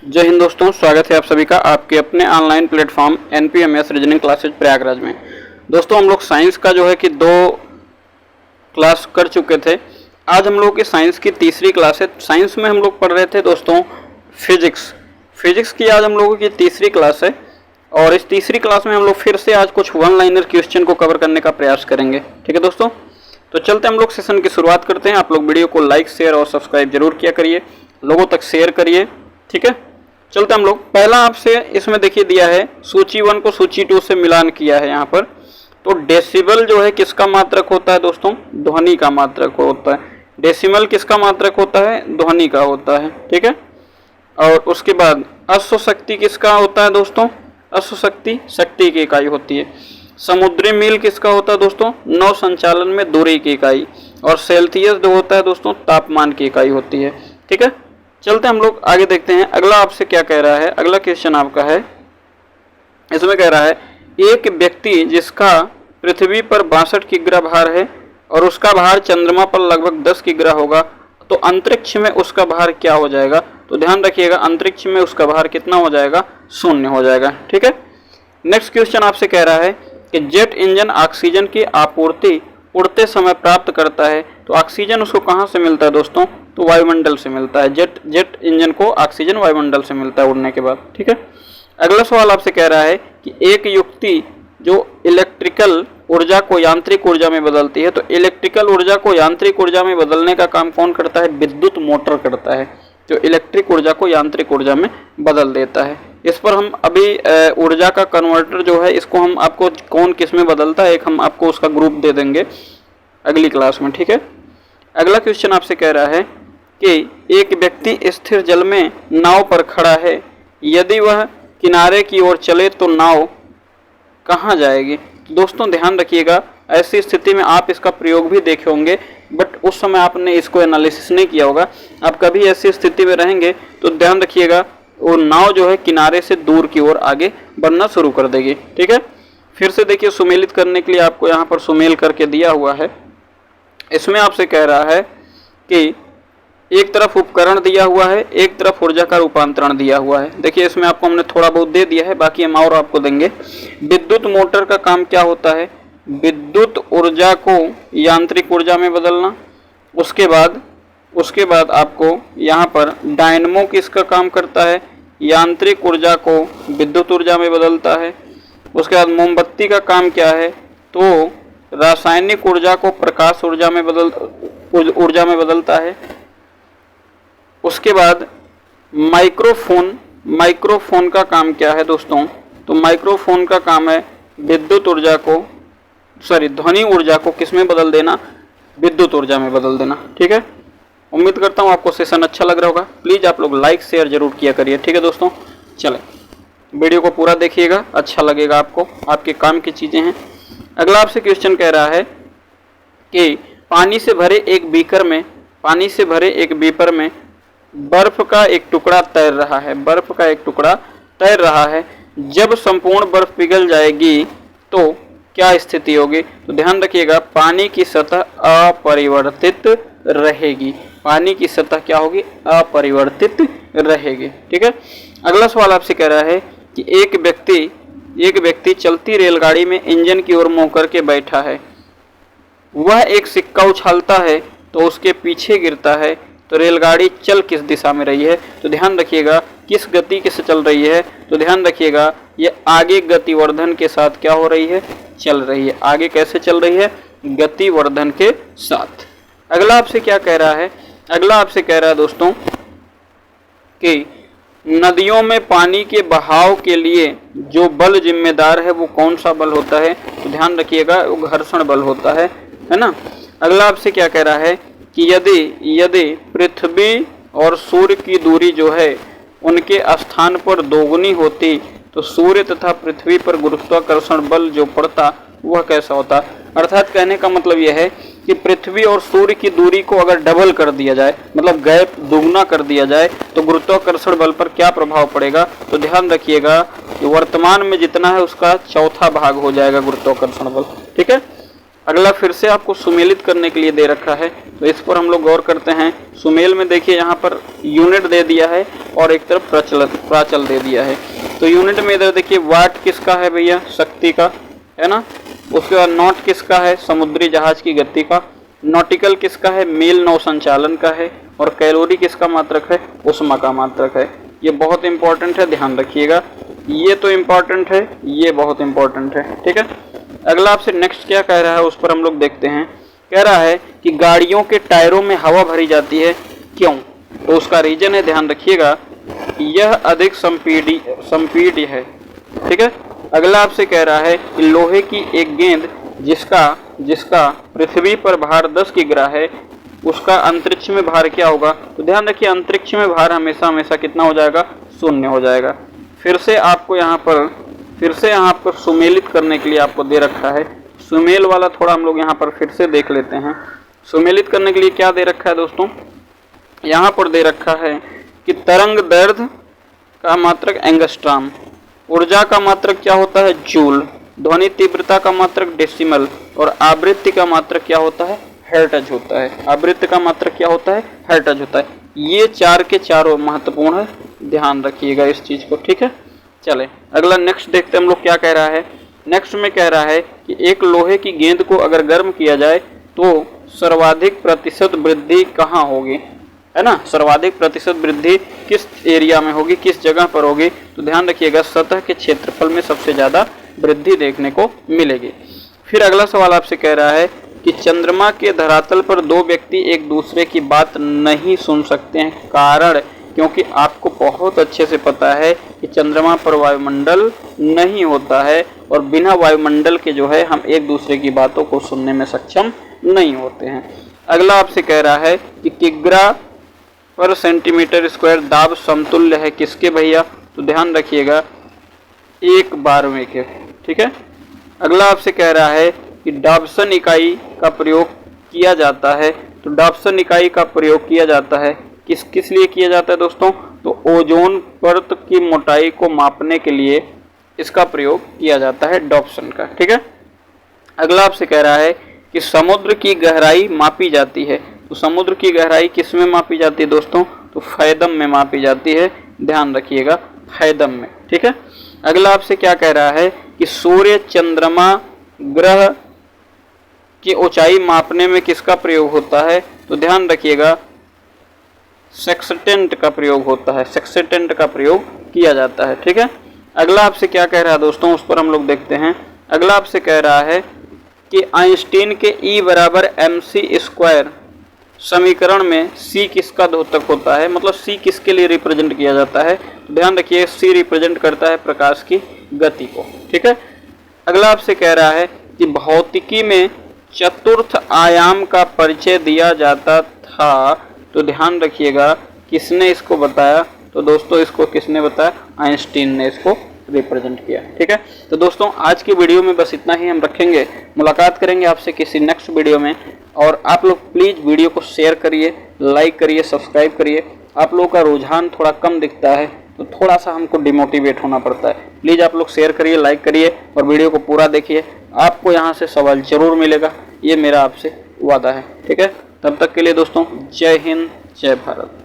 जय हिंद दोस्तों, स्वागत है आप सभी का आपके अपने online platform NPMS reasoning classes Prayagraj में। दोस्तों हम लोग साइंस का जो है कि 2 क्लास कर चुके थे। आज हम लोग की साइंस की तीसरी क्लास है। साइंस में हम लोग पढ़ रहे थे दोस्तों फिजिक्स की आज हम लोगों की तीसरी क्लास है और इस तीसरी क्लास में हम लोग फिर से आज कुछ वन लाइनर क्वेश्चन को कवर करने का प्रयास करेंगे। ठीक है दोस्तों, तो चलते हम लोग सेशन की शुरुआत करते हैं। आप लोग वीडियो को लाइक शेयर और सब्सक्राइब जरूर किया करिए, लोगों तक शेयर करिए। ठीक है, चलते हम लोग। पहला आपसे इसमें देखिए दिया है, सूची 1 को सूची 2 से मिलान किया है यहाँ पर। तो डेसिबल जो है किसका मात्रक होता है दोस्तों? ध्वनि का मात्रक होता है। डेसिमल किसका मात्रक होता है? ध्वनि का होता है। ठीक है, और उसके बाद अश्वशक्ति किसका होता है दोस्तों? अश्वशक्ति शक्ति की इकाई होती है। समुद्री मील किसका होता है दोस्तों? नौ संचालन में दूरी की इकाई। और सेल्सियस जो होता है दोस्तों, तापमान की इकाई होती है। ठीक है, चलते हम लोग आगे देखते हैं। अगला आपसे क्या कह रहा है? अगला क्वेश्चन आपका है, इसमें कह रहा है एक व्यक्ति जिसका पृथ्वी पर 62 किग्रा भार है और उसका भार चंद्रमा पर लगभग 10 किग्रा होगा, तो अंतरिक्ष में उसका भार क्या हो जाएगा? तो ध्यान रखिएगा, अंतरिक्ष में उसका भार कितना हो जाएगा? 0 हो जाएगा। ठीक है, नेक्स्ट क्वेश्चन आपसे कह रहा है कि जेट इंजन ऑक्सीजन की आपूर्ति उड़ते समय प्राप्त करता है, तो ऑक्सीजन उसको कहाँ से मिलता है दोस्तों? तो वायुमंडल से मिलता है। जेट इंजन को ऑक्सीजन वायुमंडल से मिलता है उड़ने के बाद। ठीक है, अगला सवाल आपसे कह रहा है कि एक युक्ति जो इलेक्ट्रिकल ऊर्जा को यांत्रिक ऊर्जा में बदलती है, तो इलेक्ट्रिकल ऊर्जा को यांत्रिक ऊर्जा में बदलने का काम कौन करता है? विद्युत मोटर करता है, जो इलेक्ट्रिक ऊर्जा को यांत्रिक ऊर्जा में बदल देता है। इस पर हम अभी ऊर्जा का कन्वर्टर जो है, इसको हम आपको कौन किस में बदलता है, एक हम आपको उसका ग्रुप दे देंगे अगली क्लास में। ठीक है, अगला क्वेश्चन आपसे कह रहा है कि एक व्यक्ति स्थिर जल में नाव पर खड़ा है, यदि वह किनारे की ओर चले तो नाव कहाँ जाएगी? दोस्तों ध्यान रखिएगा, ऐसी स्थिति में आप इसका प्रयोग भी देखे होंगे, बट उस समय आपने इसको एनालिसिस नहीं किया होगा। आप कभी ऐसी स्थिति में रहेंगे तो ध्यान रखिएगा, वो नाव जो है किनारे से दूर की ओर आगे बढ़ना शुरू कर देगी। ठीक है, फिर से देखिए, सुमेलित करने के लिए आपको यहाँ पर सुमेल करके दिया हुआ है। इसमें आपसे कह रहा है कि एक तरफ उपकरण दिया हुआ है, एक तरफ ऊर्जा का रूपांतरण दिया हुआ है। देखिए, इसमें आपको हमने थोड़ा बहुत दे दिया है, बाकी हम और आपको देंगे। विद्युत मोटर का काम क्या होता है? विद्युत ऊर्जा को यांत्रिक ऊर्जा में बदलना। उसके बाद आपको यहाँ पर डायनमो किसका काम करता है? यांत्रिक ऊर्जा को विद्युत ऊर्जा में बदलता है। उसके बाद मोमबत्ती का काम क्या है? तो रासायनिक ऊर्जा को प्रकाश ऊर्जा में बदलता है। उसके बाद माइक्रोफोन का काम क्या है दोस्तों? तो माइक्रोफोन का काम है ध्वनि ऊर्जा को किस में बदल देना? विद्युत ऊर्जा में बदल देना। ठीक है, उम्मीद करता हूँ आपको सेशन अच्छा लग रहा होगा। प्लीज़ आप लोग लाइक शेयर जरूर किया करिए। ठीक है दोस्तों, चलें वीडियो को पूरा देखिएगा, अच्छा लगेगा आपको, आपके काम की चीज़ें हैं। अगला आपसे क्वेश्चन कह रहा है कि पानी से भरे एक बीकर में बर्फ का एक टुकड़ा तैर रहा है। जब संपूर्ण बर्फ पिघल जाएगी तो क्या स्थिति होगी? तो ध्यान रखिएगा, पानी की सतह अपरिवर्तित रहेगी। पानी की सतह क्या होगी? अपरिवर्तित रहेगी। ठीक है, अगला सवाल आपसे कह रहा है कि एक व्यक्ति चलती रेलगाड़ी में इंजन की ओर मुंह करके बैठा है। वह एक सिक्का उछालता है तो उसके पीछे गिरता है, तो रेलगाड़ी चल किस दिशा में रही है? तो ध्यान रखिएगा, किस गति के से चल रही है? तो ध्यान रखिएगा, ये आगे गतिवर्धन के साथ क्या हो रही है? चल रही है। आगे कैसे चल रही है? गतिवर्धन के साथ। अगला आपसे क्या कह रहा है? अगला आपसे कह रहा है दोस्तों कि नदियों में पानी के बहाव के लिए जो बल जिम्मेदार है वो कौन सा बल होता है? तो ध्यान रखिएगा, वो घर्षण बल होता है ना। अगला आपसे क्या कह रहा है कि यदि पृथ्वी और सूर्य की दूरी जो है उनके स्थान पर दोगुनी होती, तो सूर्य तथा पृथ्वी पर गुरुत्वाकर्षण बल जो पड़ता वह कैसा होता? अर्थात कहने का मतलब यह है कि पृथ्वी और सूर्य की दूरी को अगर डबल कर दिया जाए, मतलब गैप दुगना कर दिया जाए, तो गुरुत्वाकर्षण बल पर क्या प्रभाव पड़ेगा? तो ध्यान रखिएगा कि वर्तमान में जितना है उसका चौथा भाग हो जाएगा गुरुत्वाकर्षण बल। ठीक है, अगला फिर से आपको सुमेलित करने के लिए दे रखा है, तो इस पर हम लोग गौर करते हैं। सुमेल में देखिए यहाँ पर यूनिट दे दिया है और एक तरफ प्राचल दे दिया है। तो यूनिट में इधर देखिए वाट किसका है भैया, शक्ति का, है ना। उसके बाद नॉट किसका है, समुद्री जहाज की गति का। नॉटिकल किसका है, मील नौ संचालन का है। और कैलोरी किसका मात्रक है, ऊष्मा का मात्रक है। ये बहुत इंपॉर्टेंट है, ध्यान रखिएगा। ये तो इम्पॉर्टेंट है, ये बहुत इम्पॉर्टेंट है, ठीक है। अगला आपसे नेक्स्ट क्या कह रहा है उस पर हम लोग देखते हैं। कह रहा है कि गाड़ियों के टायरों में हवा भरी जाती है, क्यों? तो उसका रीजन है, ध्यान रखिएगा, यह अधिक संपीड्य है, ठीक है। अगला आपसे कह रहा है कि लोहे की एक गेंद जिसका पृथ्वी पर भार 10 किग्रा है, उसका अंतरिक्ष में भार क्या होगा? तो ध्यान रखिए, अंतरिक्ष में भार हमेशा कितना हो जाएगा, 0 हो जाएगा। फिर से आपको यहाँ पर सुमेलित करने के लिए आपको दे रखा है। सुमेल वाला थोड़ा हम लोग यहाँ पर फिर से देख लेते हैं। सुमेलित करने के लिए क्या दे रखा है दोस्तों, यहाँ पर दे रखा है कि तरंग दैर्घ्य का मात्रक एंगस्ट्राम, ऊर्जा का मात्रक क्या होता है, जूल, ध्वनि तीव्रता का मात्रक डेसिमल, और आवृत्ति का मात्रक क्या होता है, हर्ट्ज होता है। आवृत्ति का मात्रक क्या होता है, हर्ट्ज होता है। ये 4 के चारों महत्वपूर्ण है, ध्यान रखिएगा इस चीज को, ठीक है। चले अगला नेक्स्ट देखते हैं हम लोग क्या कह रहा है। नेक्स्ट में कह रहा है कि एक लोहे की गेंद को अगर गर्म किया जाए तो सर्वाधिक प्रतिशत वृद्धि कहाँ होगी, है ना। सर्वाधिक प्रतिशत वृद्धि किस एरिया में होगी, किस जगह पर होगी? तो ध्यान रखिएगा, सतह के क्षेत्रफल में सबसे ज़्यादा वृद्धि देखने को मिलेगी। फिर अगला सवाल आपसे कह रहा है कि चंद्रमा के धरातल पर 2 व्यक्ति एक दूसरे की बात नहीं सुन सकते हैं, कारण? क्योंकि आपको बहुत अच्छे से पता है कि चंद्रमा पर वायुमंडल नहीं होता है और बिना वायुमंडल के जो है हम एक दूसरे की बातों को सुनने में सक्षम नहीं होते हैं। अगला आपसे कह रहा है कि किग्रा पर सेंटीमीटर स्क्वायर दाब समतुल्य है किसके भैया? तो ध्यान रखिएगा 1/12 के, ठीक है। अगला आपसे कह रहा है कि डॉप्सन इकाई का प्रयोग किया जाता है। तो डॉप्सन इकाई का प्रयोग किया जाता है किस लिए किया जाता है दोस्तों? तो ओजोन परत की मोटाई को मापने के लिए इसका प्रयोग किया जाता है, डॉप्सन का, ठीक है। अगला आपसे कह रहा है कि समुद्र की गहराई मापी जाती है। तो समुद्र की गहराई किस में मापी जाती है दोस्तों? तो फैदम में मापी जाती है, ध्यान रखिएगा, फैदम में, ठीक है। अगला आपसे क्या कह रहा है कि सूर्य, चंद्रमा, ग्रह की ऊंचाई मापने में किसका प्रयोग होता है? तो ध्यान रखिएगा, सेक्सटेंट का प्रयोग होता है, सेक्सटेंट का प्रयोग किया जाता है, ठीक है। अगला आपसे क्या कह रहा है दोस्तों, उस पर हम लोग देखते हैं। अगला आपसे कह रहा है कि आइंस्टीन के E बराबर mc² समीकरण में C किसका द्योतक होता है, मतलब C किसके लिए रिप्रेजेंट किया जाता है? तो ध्यान रखिए, C रिप्रेजेंट करता है प्रकाश की गति को, ठीक है। अगला आपसे कह रहा है कि भौतिकी में चतुर्थ आयाम का परिचय दिया जाता था। तो ध्यान रखिएगा, किसने इसको बताया? तो दोस्तों इसको किसने बताया? आइंस्टीन ने इसको रिप्रेजेंट किया, ठीक है। तो दोस्तों आज की वीडियो में बस इतना ही हम रखेंगे, मुलाकात करेंगे आपसे किसी नेक्स्ट वीडियो में। और आप लोग प्लीज़ वीडियो को शेयर करिए, लाइक करिए, सब्सक्राइब करिए। आप लोगों का रुझान थोड़ा कम दिखता है तो थोड़ा सा हमको डिमोटिवेट होना पड़ता है। प्लीज़ आप लोग शेयर करिए, लाइक करिए और वीडियो को पूरा देखिए, आपको यहाँ से सवाल जरूर मिलेगा, ये मेरा आपसे वादा है, ठीक है। तब तक के लिए दोस्तों जय हिंद, जय भारत।